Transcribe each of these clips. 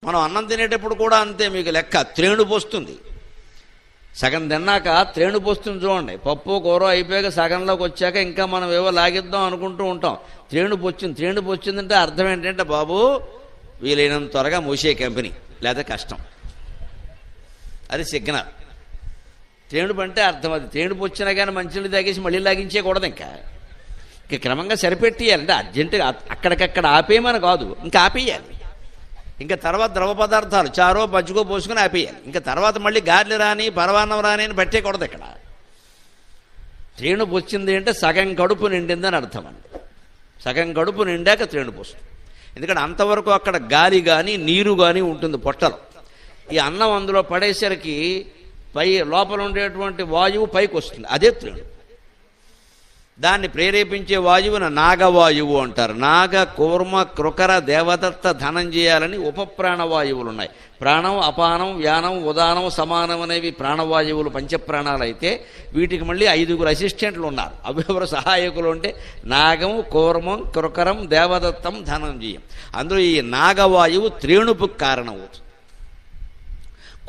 మనం అన్నం తినేటప్పుడు కూడా అంతే, మీకు లెక్క త్రేణు పోస్తుంది. సగం తిన్నాక త్రేణు పోస్తుంది చూడండి. పప్పు కూర అయిపోయాక సగంలోకి వచ్చాక ఇంకా మనం ఏవో లాగిద్దాం అనుకుంటూ ఉంటాం. త్రేణు పొచ్చిందంటే అర్థం ఏంటంటే బాబు వీలైనంత త్వరగా మూసే కంపెనీ, లేదా కష్టం. అది సిగ్నల్. త్రేణుపు అంటే అర్థం అది. త్రేణుపు వచ్చినా కానీ మంచినీళ్ళు తాగేసి మళ్ళీ లాగించేయకూడదు. ఇంకా క్రమంగా సరిపెట్టేయాలి. అంటే అర్జెంటుగా అక్కడికక్కడ ఆపేయమని కాదు, ఇంకా ఆపేయాలి. ఇంకా తర్వాత ద్రవ పదార్థాలు చారో మజ్జిగో పోసుకుని ఆపేయాలి. ఇంకా తర్వాత మళ్ళీ గారెలు రాని పరవాన్నం రాని అని పెట్టేయకూడదు. ఇక్కడ త్రేణుపు వచ్చింది అంటే సగం కడుపు నిండిందని అర్థం అండి. సగం కడుపు నిండాక త్రేణుపు వస్తుంది. ఎందుకంటే అంతవరకు అక్కడ గాలి కానీ నీరు కానీ ఉంటుంది పొట్టలో. ఈ అన్నం అందులో పడేసరికి లోపల ఉండేటువంటి వాయువు పైకి వస్తుంది, అదే త్రేణుపు. దాన్ని ప్రేరేపించే వాయువును నాగవాయువు అంటారు. నాగ, కూర్మ, కృకర, దేవదత్త, ధనంజయాలని ఉపప్రాణవాయువులు ఉన్నాయి. ప్రాణం, అపానం, వ్యానం, ఉదానం, సమానం అనేవి ప్రాణవాయువులు, పంచప్రాణాలు అయితే వీటికి మళ్ళీ 5 అసిస్టెంట్లు ఉన్నారు. అవెవరు సహాయకులు అంటే నాగం, కూర్మం, కృకరం, దేవదత్తం, ధనంజయం. అందులో ఈ నాగవాయువు త్రేణుపుకు కారణమవుతుంది.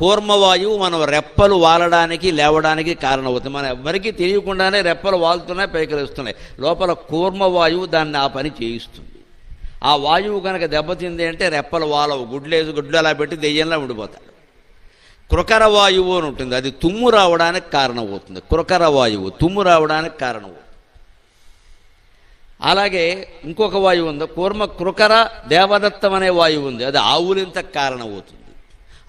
కూర్మవాయువు మనం రెప్పలు వాలడానికి లేవడానికి కారణమవుతుంది. మనం ఎవరికీ తెలియకుండానే రెప్పలు వాలుతున్నాయి, పైకి వస్తున్నాయి. లోపల కూర్మవాయువు దాన్ని ఆ పని చేయిస్తుంది. ఆ వాయువు కనుక దెబ్బతింది అంటే రెప్పలు వాలవు, గుడ్లు అలా పెట్టి దెయ్యంలా ఉండిపోతాడు. కృకర వాయువు అని ఉంటుంది, అది తుమ్ము రావడానికి కారణమవుతుంది. కృకర వాయువు తుమ్ము రావడానికి కారణమవుతుంది. అలాగే ఇంకొక వాయువు ఉంది, కూర్మ, కృకర, దేవదత్తం అనే వాయువు ఉంది, అది ఆవులింతకు కారణమవుతుంది.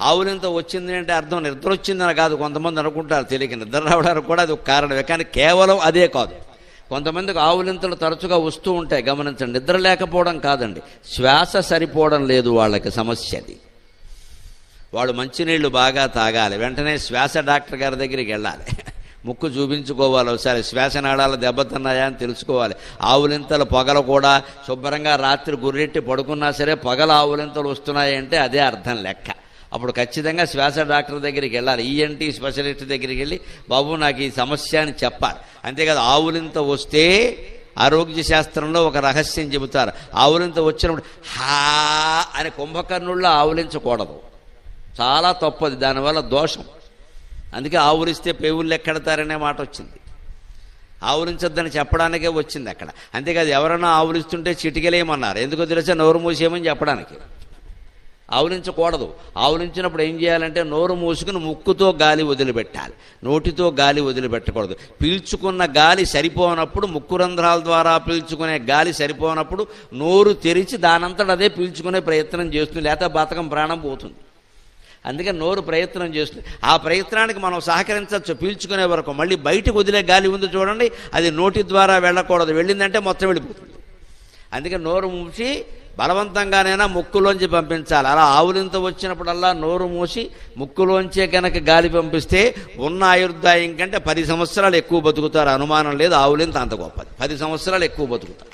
ఆవులింత వచ్చింది అంటే అర్థం నిద్ర వచ్చిందని కాదు. కొంతమంది అనుకుంటారు తెలియక, నిద్ర రావడానికి కూడా అది ఒక కారణమే. కానీ కేవలం అదే కాదు. కొంతమందికి ఆవులింతలు తరచుగా వస్తూ ఉంటాయి, గమనించండి. నిద్ర లేకపోవడం కాదండి, శ్వాస సరిపోవడం లేదు వాళ్ళకి, సమస్య అది. వాళ్ళు మంచినీళ్లు బాగా తాగాలి, వెంటనే శ్వాస డాక్టర్ గారి దగ్గరికి వెళ్ళాలి, ముక్కు చూపించుకోవాలి, ఒకసారి శ్వాసనాళాలు దెబ్బతిన్నాయా అని తెలుసుకోవాలి. ఆవులింతలు పగలు కూడా శుభ్రంగా రాత్రి గుర్రెట్టి పడుకున్నా సరే పగల ఆవులింతలు వస్తున్నాయంటే అదే అర్థం లెక్క. అప్పుడు ఖచ్చితంగా శ్వాస డాక్టర్ దగ్గరికి వెళ్ళాలి, ఈఎన్టీ స్పెషలిస్ట్ దగ్గరికి వెళ్ళి బాబు నాకు ఈ సమస్య అని చెప్పాలి. అంతేకాదు ఆవులింత వస్తే ఆరోగ్య శాస్త్రంలో ఒక రహస్యం చెబుతారు. ఆవులింత వచ్చినప్పుడు హా అని కుంభకర్ణుల్లో ఆవులించకూడదు, చాలా తప్పది, దానివల్ల దోషం. అందుకే ఆవులిస్తే పేవుళ్ళు ఎక్కడతారనే మాట వచ్చింది. ఆవులించొద్దని చెప్పడానికే వచ్చింది అక్కడ. అంతేకాదు ఎవరైనా ఆవులిస్తుంటే చిటికలేమన్నారు, ఎందుకో తెలుసా, నోరు మూసేయమని చెప్పడానికి. ఆవులించకూడదు. ఆవులించినప్పుడు ఏం చేయాలంటే నోరు మూసుకుని ముక్కుతో గాలి వదిలిపెట్టాలి, నోటితో గాలి వదిలిపెట్టకూడదు. పీల్చుకున్న గాలి సరిపోనప్పుడు, ముక్కు రంధ్రాల ద్వారా పీల్చుకునే గాలి సరిపోనప్పుడు నోరు తెరిచి దానంతట అదే పీల్చుకునే ప్రయత్నం చేస్తుంది, లేకపోతే బతకం ప్రాణం పోతుంది. అందుకే నోరు ప్రయత్నం చేస్తుంది. ఆ ప్రయత్నానికి మనం సహకరించవచ్చు పీల్చుకునే వరకు. మళ్ళీ బయటకు వదిలే గాలి ఉంది చూడండి, అది నోటి ద్వారా వెళ్ళకూడదు, వెళ్ళిందంటే మొత్తం వెళ్ళిపోతుంది. అందుకే నోరు మూసి బలవంతంగానైనా ముక్కులోంచి పంపించాలి. అలా ఆవులింత వచ్చినప్పుడల్లా నోరు మూసి ముక్కులోంచే కనుక గాలి పంపిస్తే ఉన్న ఆయుర్దాయం కంటే 10 సంవత్సరాలు ఎక్కువ బతుకుతారు, అనుమానం లేదు. ఆవులింత అంత గొప్పది, 10 సంవత్సరాలు ఎక్కువ బతుకుతారు.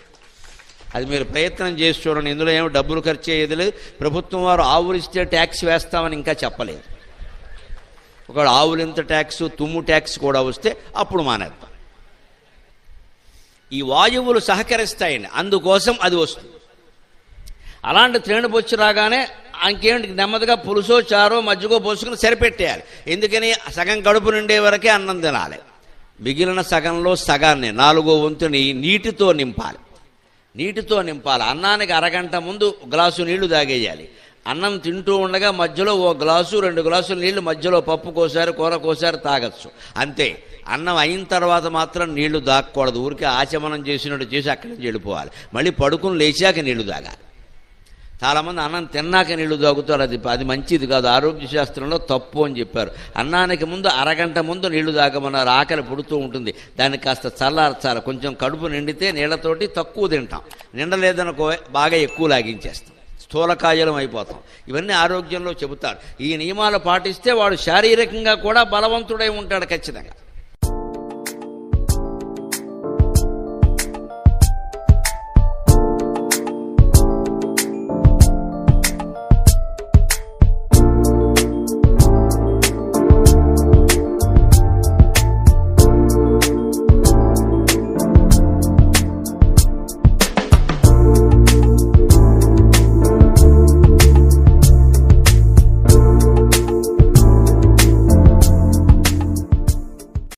అది మీరు ప్రయత్నం చేసి చూడండి. ఇందులో ఏమో డబ్బులు ఖర్చు అయ్యేది లేదు. ప్రభుత్వం వారు ఆవులిస్తే ట్యాక్స్ వేస్తామని ఇంకా చెప్పలేదు. ఒకవేళ ఆవులింత ట్యాక్స్, తుమ్ము ట్యాక్స్ కూడా వస్తే అప్పుడు మానేద్దాం. ఈ వాయువులు సహకరిస్తాయండి, అందుకోసం అది వస్తుంది. అలాంటి త్రేణుపొచ్చి రాగానే ఇంకేంటి నెమ్మదిగా పులుసో చారో మజ్జిగో పోసుకుని సరిపెట్టేయాలి. ఎందుకని సగం కడుపు నిండే వరకే అన్నం తినాలి. మిగిలిన సగంలో సగాన్ని 4వ వంతుని నీటితో నింపాలి. అన్నానికి అరగంట ముందు గ్లాసు నీళ్లు తాగేయాలి. అన్నం తింటూ ఉండగా మధ్యలో 1 గ్లాసు 2 గ్లాసుల నీళ్లు, మధ్యలో పప్పు కోసారు కూర కోసారు తాగొచ్చు, అంతే. అన్నం అయిన తర్వాత మాత్రం నీళ్లు తాగకూడదు. ఊరికే ఆచమనం చేసినట్టు చేసి అక్కడి నుంచి వెళ్ళిపోవాలి. మళ్ళీ పడుకుని లేచాక నీళ్లు తాగాలి. చాలామంది అన్నం తిన్నాక నీళ్లు తాగుతారు, అది మంచిది కాదు, ఆరోగ్య శాస్త్రంలో తప్పు అని చెప్పారు. అన్నానికి ముందు అరగంట ముందు నీళ్లు తాగమన్నారు. ఆకలి పుడుతూ ఉంటుంది, దాన్ని కాస్త చల్లార్చాలి. కొంచెం కడుపు నిండితే నీళ్లతోటి తక్కువ తింటాం, నిండలేదనుకో బాగా ఎక్కువ లాగించేస్తాం, స్థూలకాయలం అయిపోతాం. ఇవన్నీ ఆరోగ్యంలో చెబుతారు. ఈ నియమాలు పాటిస్తే వాడు శారీరకంగా కూడా బలవంతుడై ఉంటాడు ఖచ్చితంగా.